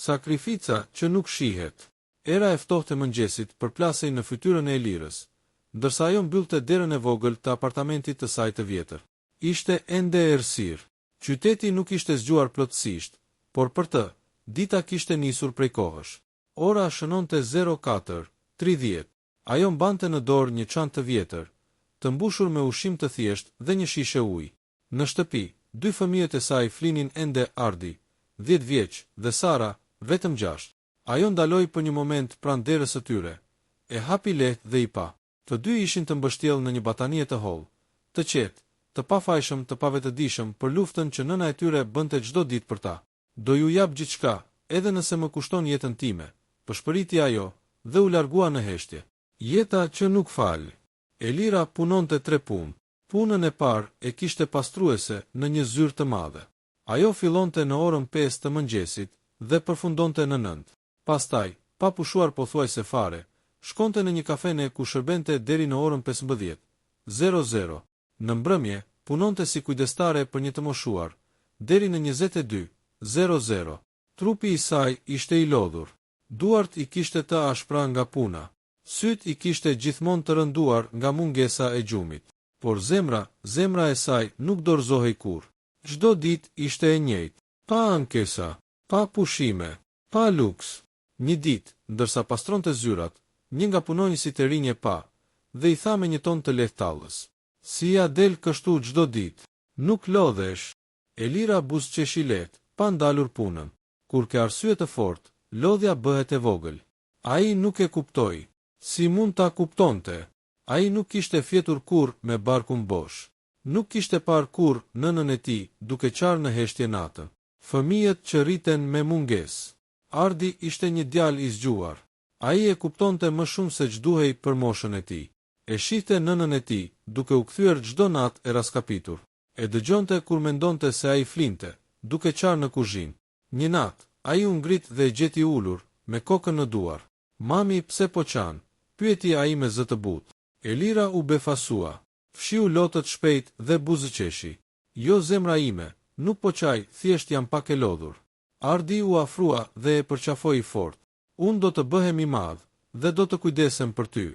Sakrifica që nuk shihet. Era e ftohtë e mëngjesit përplasej në fytyrën e Elirës, ndërsa ajo mbyllte derën e vogël të apartamentit të saj të vjetër. Ishte ende errësirë. Qyteti nuk ishte zgjuar plotësisht, por për të, dita kishte nisur prej kohësh. Ora shënonte 04:30. Ajo mbante në dorë një çantë të vjetër, të mbushur me ushqim të thjeshtë dhe një shishe ujë. Në shtëpi, dy fëmijët e saj flinin ende Ardi, 10 vjeç, dhe Sara, vetëm 6. Ajo ndaloi për një moment pranë derës së tyre, e hapi lehtë dhe i pa. Të dy ishin të mbështjellë në një batanie të hollë, të qetë, të pafajshëm, të pavetëdijshëm për luftën që nëna e tyre bënte çdo ditë për ta. Do ju jap gjithçka, edhe nëse më kushton jetën time, përshpëriti ajo, dhe u largua në heshtje. Jeta që nuk fal. Elira punonte 3 punë. Punën e parë e kishte pastruese në një zyrë të madhe. Ajo fillonte në orën 5 të mëngjesit dhe përfundonte në 9. Pastaj, pa pushuar pothuajse fare, shkonte në një kafene ku shërbente deri në orën 15:00. Në mbrëmje, punonte si kujdestare për një të moshuar, deri në 22:00. Trupi i saj ishte i lodhur. Duart i kishte të ashpra nga puna. Syt i kishte gjithmonë të rënduar nga mungesa e gjumit. Por zemra e saj nuk dorëzohej kurrë. Çdo ditë ishte e njëjtë, pa ankesa, pa pushime, pa luks. Një ditë, ndërsa pastronte zyrat, një nga punonjësit e rinj e pa, dhe i tha me një ton të lehtë tallës: "Si ja del kështu çdo ditë? Nuk lodhesh." Elira buzëqeshi lehtë, pa ndalur punën. Kur ke arsye të fortë, lodhja bëhet e vogël. Ai nuk e kuptoi. Si mund ta kuptonte? Ai nuk kishte fjetur kurrë me barkun bosh. Nuk kishte parë kurrë nënën e tij duke qarë në heshtje natën. Fëmijët që rriten me mungesë. Ardi ishte një djalë i zgjuar. Ai e kuptonte më shumë se ç'duhej për moshën e tij. E shihte nënën e tij duke u kthyer çdo natë e raskapitur. E dëgjonte kur mendonte se ai flinte, duke qarë në kuzhinë. Një natë, ai u ngrit dhe e gjeti ulur, me kokën në duar. "Mami, pse po qan?" pyeti ai me zë të butë. Elira u befasua. Fshiu lotët shpejt dhe buzëqeshi. "Jo zemra ime, nuk po qaj, thjesht jam pak e lodhur." Ardi u afrua dhe e përqafoi fort. "Unë do të bëhem i madh dhe do të kujdesem për ty.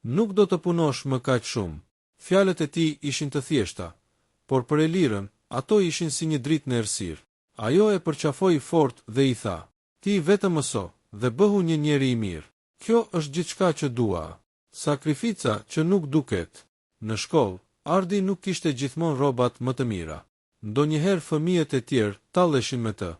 Nuk do të punosh më kaq shumë." Fjalët e tij ishin të thjeshta, por për Elirën ato ishin si një dritë në errësirë. Ajo e përqafoi fort dhe i tha: "Ti vetëm mëso dhe bëhu një njeri i mirë. Kjo është gjithçka që dua." Sakrifica që nuk duket. Në shkollë, Ardi nuk kishte gjithmonë rrobat më të mira. Ndonjëherë fëmijët e tjerë talleshin me të.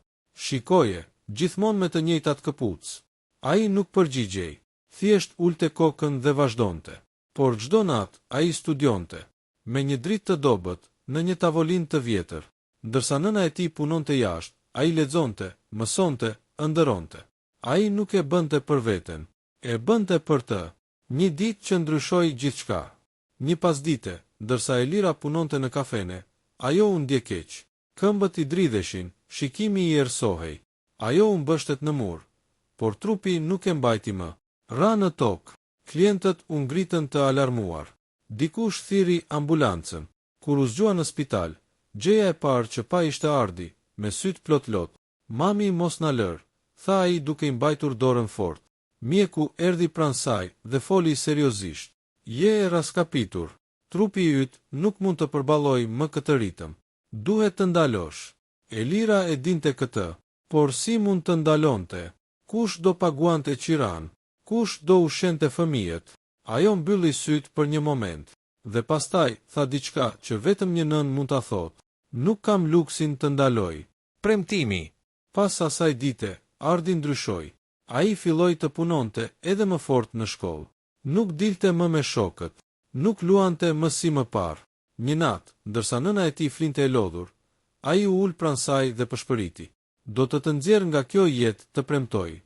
Shikoje, gjithmonë me të njëjtat këpucë. Ai nuk përgjigjej, thjesht ulte kokën dhe vazhdonte. Por çdo natë ai studionte, me një dritë të dobët, në një tavolinë të vjetër. Ndërsa nëna e tij punonte jashtë, ai lexonte, mësonte, ëndëronte. Ai nuk e bënte për veten, e bënte për të. Një ditë që ndryshoi gjithçka. Një pasdite, ndërsa Elira punonte në kafene, ajo u ndje keq. Këmbët i dridheshin, shikimi i errësohej. Ajo u mbështet në mur, por trupi nuk e mbajti më. Ra në tokë. Klientët u ngritën të alarmuar. Dikush thiri ambulancën. Kur u zgjua në spital, gjëja e parë që pa ishte Ardi, me syt plot lot. "Mami, mos na lër," tha ai duke i mbajtur dorën fort. Mjeku erdhi pranë saj dhe foli seriozisht. "Je e raskapitur. Trupi yt nuk mund të përballojë më këtë ritëm. Duhet të ndalosh." Elira e dinte këtë, por si mund të ndalonte? Kush do paguante qiran? Kush do ushqente fëmijët? Ajo mbylli syt për një moment, dhe pastaj tha diçka që vetëm një nën mund ta thotë: "Nuk kam luksin të ndaloj." Premtimi. Pas asaj dite, Ardi ndryshoi. Ai filloi të punonte edhe më fort në shkollë. Nuk dilte më me shokët. Nuk luante më si më parë. Një natë, ndërsa nëna e tij flinte e lodhur, ai u ul pranë saj dhe përshpëriti: "Do të nxjerr nga kjo jetë të premtoj."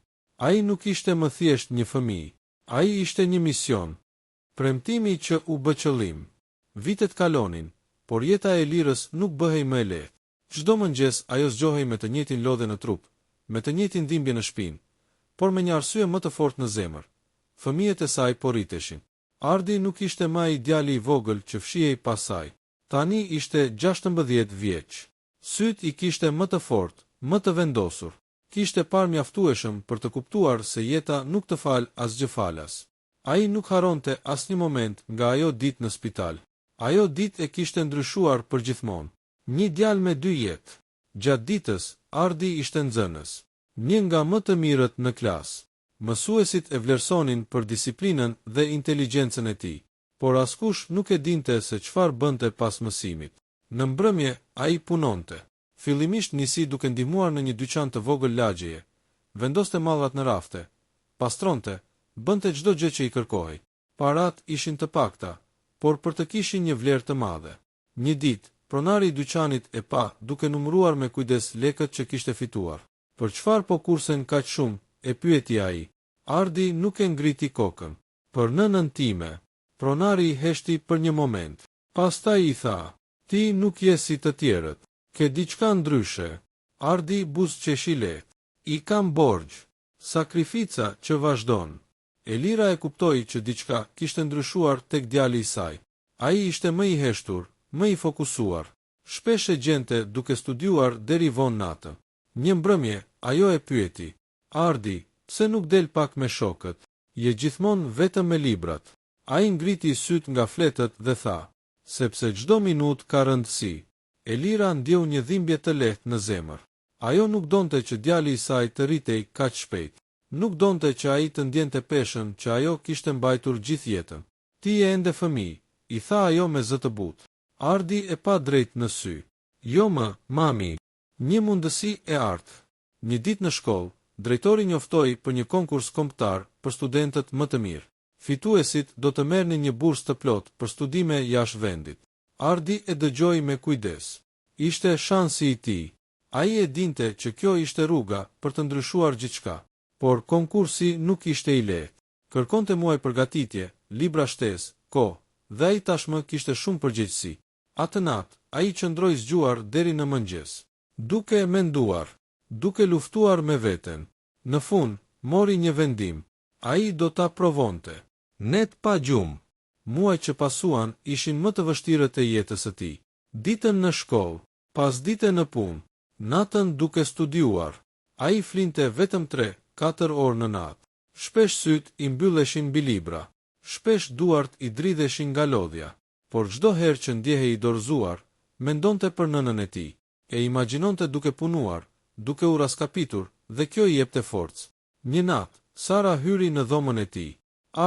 Ai nuk ishte më thjesht një fëmijë. Ai ishte një mision. Premtimi që u bë qëllim. Vitet kalonin, por jeta e Elirës nuk bëhej më e lehtë. Çdo mëngjes ajo zgjohej me të njëjtin lodhje në trup, me të njëjtin dhimbje në shpinë, por me një arsye më të fortë në zemër. Fëmijët e saj po rriteshin. Ardi nuk ishte më ai djali i vogël që fshihej pas saj. Tani ishte 16 vjeç. Syt i kishte më të fortë, më të vendosur. Kishte parë mjaftueshëm për të kuptuar se jeta nuk të fal asgjë falas. Ai nuk haronte asnjë moment nga ajo ditë në spital. Ajo ditë e kishte ndryshuar përgjithmonë. Një djalë me 2 jetë. Gjatë ditës, Ardi ishte nxënës. Një nga më të mirët në klasë. Mësuesit e vlerësonin për disiplinën dhe inteligjencën e tij, por askush nuk e dinte se çfarë bënte pas mësimit. Në mbrëmje, ai punonte. Fillimisht nisi duke ndihmuar në një dyqan të vogël lagjeje, vendoste mallat në rafte, pastronte, bënte çdo gjë që i kërkohej. Parat ishin të pakta, por për të kishin një vlerë të madhe. Një ditë, pronari i dyqanit e pa duke numëruar me kujdes lekët që kishte fituar. Për çfarë po kursen kaq shumë? E pyeti ai. Ardi nuk e ngriti kokën. Për nënën time. Pronari i heshti për një moment. Pastaj i tha, ti nuk je si të tjerët. Ke diçka ndryshe. Ardi buzëqeshi lehtë. I kam borxh. Sakrifica që vazhdon. Elira e kuptoi që diçka kishte ndryshuar tek djali i saj. Ai ishte më i heshtur, më i fokusuar. Shpesh e gjente duke studiuar deri vonë natën. Një mbrëmje, ajo e pyeti. Ardi, pse nuk del pak me shokët? Je gjithmonë vetëm me librat. Ai ngriti syt nga fletët dhe tha, sepse çdo minutë ka rëndësi. Elira ndjeu një dhimbje të lehtë në zemër. Ajo nuk donte që djali i saj të rritej kaq shpejt. Nuk donte që ai të ndjente peshën që ajo kishte mbajtur gjithë jetën. Ti je ende fëmijë, i tha ajo me zë të butë. Ardi e pa drejt në sy. Jo më, mami. Një mundësi e artë. Një ditë në shkollë, drejtori njoftoi për një konkurs kombëtar për studentët më të mirë. Fituesit do të merrnin një bursë të plotë për studime jashtë vendit. Ardi e dëgjoi me kujdes. Ishte shansi i tij. Ai e dinte që kjo ishte rruga për të ndryshuar gjithçka, por konkursi nuk ishte i lehtë. Kërkonte muaj përgatitje, libra shtesë, kohë, dhe ai tashmë kishte shumë përgjegjësi. Atë natë, ai qëndroi zgjuar deri në mëngjes, duke e menduar, duke luftuar me veten. Në fund, mori një vendim. Ai do ta provonte. Net pa gjumë. Muaj që pasuan ishin më të vështirët e jetës së tij. Ditën në shkollë, pasdite në punë, natën duke studiuar. Ai flinte vetëm 3-4 orë në natë. Shpesh syt i mbylleshin mbi libra. Shpesh duart i dridheshin nga lodhja. Por çdo herë që ndjehej i dorëzuar, mendonte për nënën e tij. E imagjinonte duke punuar, duke u raskapitur, dhe kjo i jepte forcë. Një natë, Sara hyri në dhomën e tij.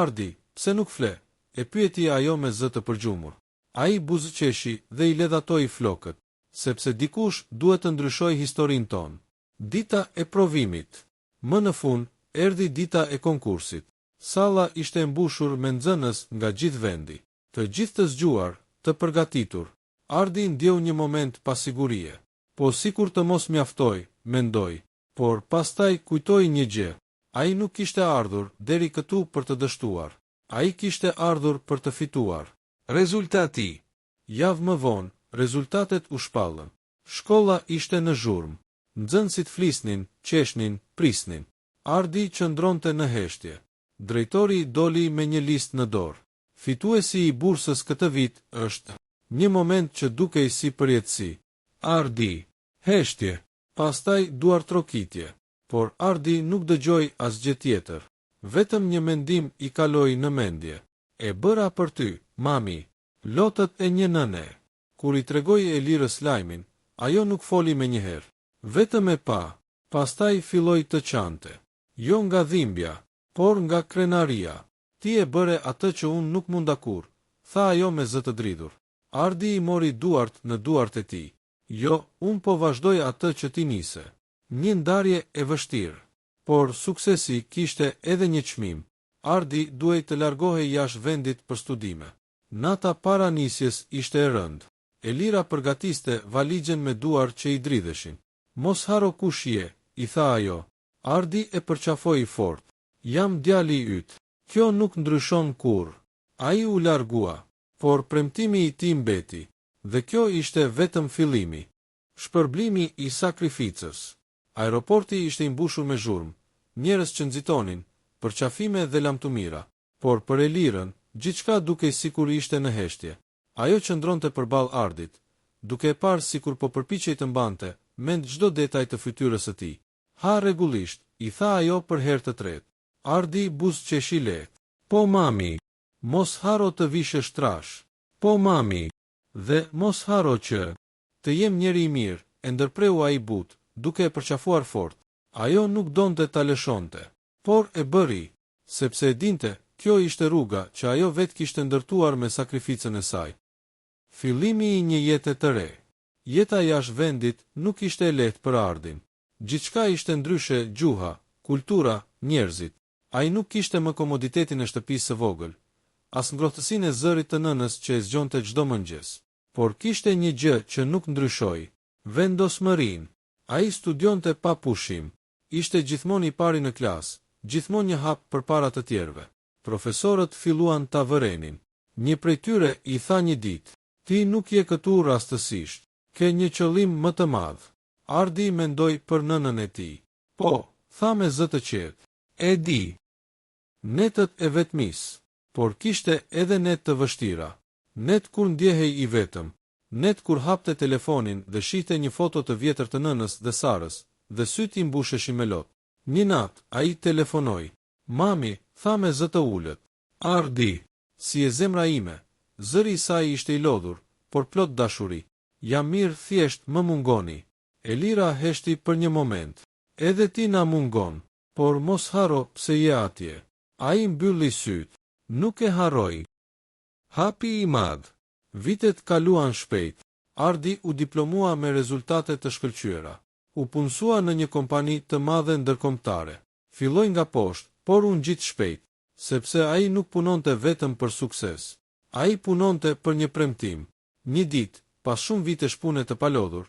Ardi, pse nuk fle? E pyeti ajo me zë të përgjumur. Ai buzëqeshi dhe i ledhatoi flokët, sepse dikush duhet të ndryshojë historinë tonë. Dita e provimit. Më në fund, erdhi dita e konkursit. Salla ishte e mbushur me nxënës nga gjithë vendi, të gjithë të zgjuar, të përgatitur. Ardi ndjeu një moment pasigurie. Po sikur të mos mjaftoi, mendoi, por pastaj kujtoi një gjë. Ai nuk kishte ardhur deri këtu për të dështuar. Ai kishte ardhur për të fituar. Rezultati. Javë më vonë, rezultatet u shpallën. Shkolla ishte në zhurmë. Nxënësit flisnin, qeshnin, prisnin. Ardi qëndronte në heshtje. Drejtori doli me një listë në dorë. Fituesi i bursës këtë vit është. Një moment që dukej si përjetësi. Ardi. Heshtje. Pastaj duartrokitje. Por Ardi nuk dëgjoi asgjë tjetër. Vetëm një mendim i kaloi në mendje. E bëra për ty, mami. Lotët e një nëne. Kur i tregoi Elirës lajmin, ajo nuk foli me njëherë. Vetëm e pa. Pastaj filloi të qante. Jo nga dhimbja, por nga krenaria. Ti e bëre atë që unë nuk munda kur, tha ajo me zë të dridhur. Ardi i mori duart në duart e tij. Jo, unë po vazhdoj atë që ti nise. Një ndarje e vështirë, por suksesi kishte edhe një çmim. Ardi duhej të largohej jashtë vendit për studime. Nata para nisjes ishte e rëndë. Elira përgatiste valixhen me duar që i dridheshin. Mos haro kush je, i tha ajo. Ardi e përqafoi fort. Jam djali yt. Kjo nuk ndryshon kurrë. Ai u largua, por premtimi i tij mbeti. Dhe kjo ishte vetëm fillimi. Shpërblimi i sakrificës. Aeroporti ishte i mbushur me zhurmë, njerëz që nxitonin, përqafime dhe lamtumira, por për Elirën, gjithçka dukej sikur ishte në heshtje. Ajo qëndronte përballë Ardit, duke e parë sikur po përpiqej të mbante mend çdo detaj të fytyrës së tij. Ha rregullisht, I tha ajo për herë të tretë. Ardi buzëqeshi lehtë. Po mami, mos haro të vishësh trash. Po mami, dhe mos haro që të jem njeri I mirë, e ndërpreu ai butë, duke e përqafuar fort. Ajo nuk donte ta lëshonte, por e bëri, sepse e dinte, kjo ishte rruga që ajo vetë kishte ndërtuar me sakrificën e saj. Fillimi I një jete të re. Jeta jashtë vendit nuk ishte e lehtë për Ardin. Gjithçka ishte ndryshe: gjuha, kultura, njerëzit. Ai nuk kishte më komoditetin e shtëpisë së vogël, as ngrohtësinë e zërit të nënës që e zgjonte çdo mëngjes. Por kishte një gjë që nuk ndryshoi: vendosmërinë. Ai studionte pa pushim. Ishte gjithmonë I pari në klasë, gjithmonë një hap përpara të tjerëve. Profesorët filluan ta vërenin. Një prej tyre I tha një ditë: "Ti nuk je këtu rastësisht. Ke një qëllim më të madh." Ardi mendoi për nënën e tij. "Po," tha me zë të qetë. "E di." Netët e vetmis. Por kishte edhe net të vështira. Net kur ndjehej I vetëm. Net kur hapte telefonin dhe shihte një foto të vjetër të nënës dhe Sarës, dhe syt I mbusheshin me lot. Një natë ai telefonoi. "Mami," tha me zë të ulët. "Ardi, si e zemra ime." Zëri I saj ishte I lodhur, por plot dashuri. "Jam mirë, thjesht më mungoni." Elira heshti për një moment. "Edhe ti na mungon, por mos haro pse je atje." Ai mbylli syt. Nuk e harroi. Hapi I madh. Vitet kaluan shpejt. Ardi u diplomua me rezultate të shkëlqyera. U punësua në një kompani të madhe ndërkombëtare. Filloi nga poshtë, por u ngjit shpejt, sepse ai nuk punonte vetëm për sukses. Ai punonte për një premtim. Një ditë, pas shumë vitesh pune të palodhur,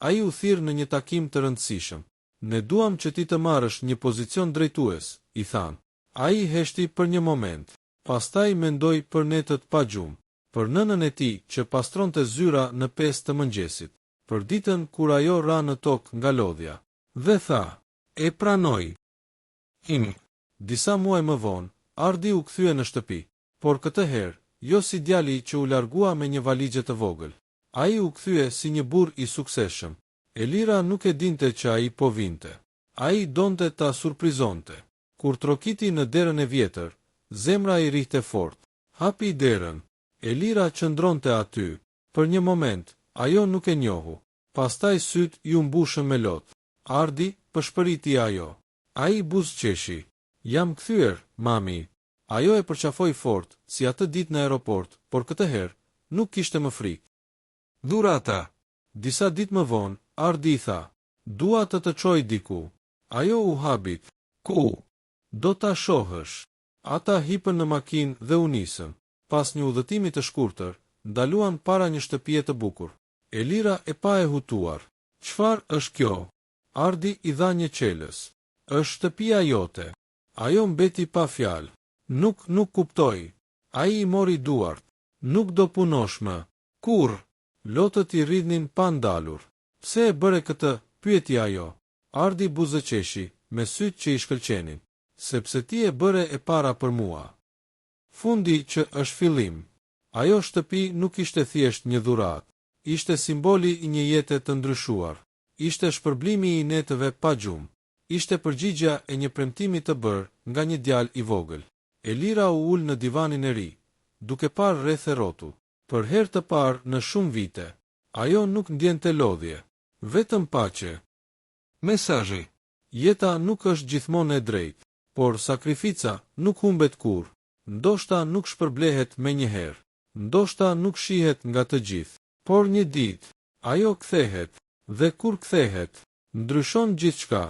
ai u thirr në një takim të rëndësishëm. "Ne duam që ti të marrësh një pozicion drejtues," I thanë. Ai heshti për një moment. Pastaj mendoi për netët pa gjumë, për nënën e tij që pastronte zyra në 5 të mëngjesit, për ditën kur ajo ra në tokë nga lodhja, dhe tha: "E pranoj." Disa muaj më vonë, Ardi u kthye në shtëpi, por këtë herë jo si djali që u largua me një valixhe të vogël. Ai u kthye si një burr I suksesshëm. Elira nuk e dinte që ai po vinte. Ai donte ta surprizonte. Kur trokiti në derën e vjetër, zemra I rrihte fort. Hapi derën. Elira qëndronte aty. Për një moment, ajo nuk e njohu. Pastaj syt I mbushën me lot. Ardi pëshpëriti ajo. Ai buzëqeshi. "Jam kthyer, mami." Ajo e përqafoi fort, si atë ditë në aeroport, por këtë herë nuk kishte më frikë. "Dhurata." Disa ditë më vonë, Ardi I tha: "Dua të çoj diku." Ajo u habit. "Ku?" "Do ta shohësh." Ata hipën në makinë dhe u nisën. Pas një udhëtimi të shkurtër, ndaluan para një shtëpie të bukur. Elira e pa e hutuar. "Çfarë është kjo?" Ardi I dha një qelës. "Është shtëpia jote." Ajo mbeti pa fjalë. Nuk kuptoi." Ai I mori duart. "Nuk do punosh më." "Kurr?" Lotët I rridhnin pa ndalur. "Pse e bëre këtë?" pyeti ajo. Ardi buzëqeshi, me sytë që I shkëlqenin. "Sepse ti e bëre e para për mua." Fundi që është fillim. Ajo shtëpi nuk ishte thjesht një dhuratë. Ishte simboli I një jete të ndryshuar. Ishte shpërblimi I netëve pa gjumë. Ishte përgjigjja e një premtimi të bërë nga një djalë I vogël. Elira u ul në divanin e ri, duke parë rreth e rrotu. Për herë të parë në shumë vite, ajo nuk ndjente lodhje, vetëm paqe. Mesazhi: jeta nuk është gjithmonë e drejtë, por sakrifica nuk humbet kurrë. Ndoshta nuk shpërblehet me një herë, ndoshta nuk shihet nga të gjithë, por një ditë, ajo kthehet, dhe kur kthehet, ndryshon gjithçka.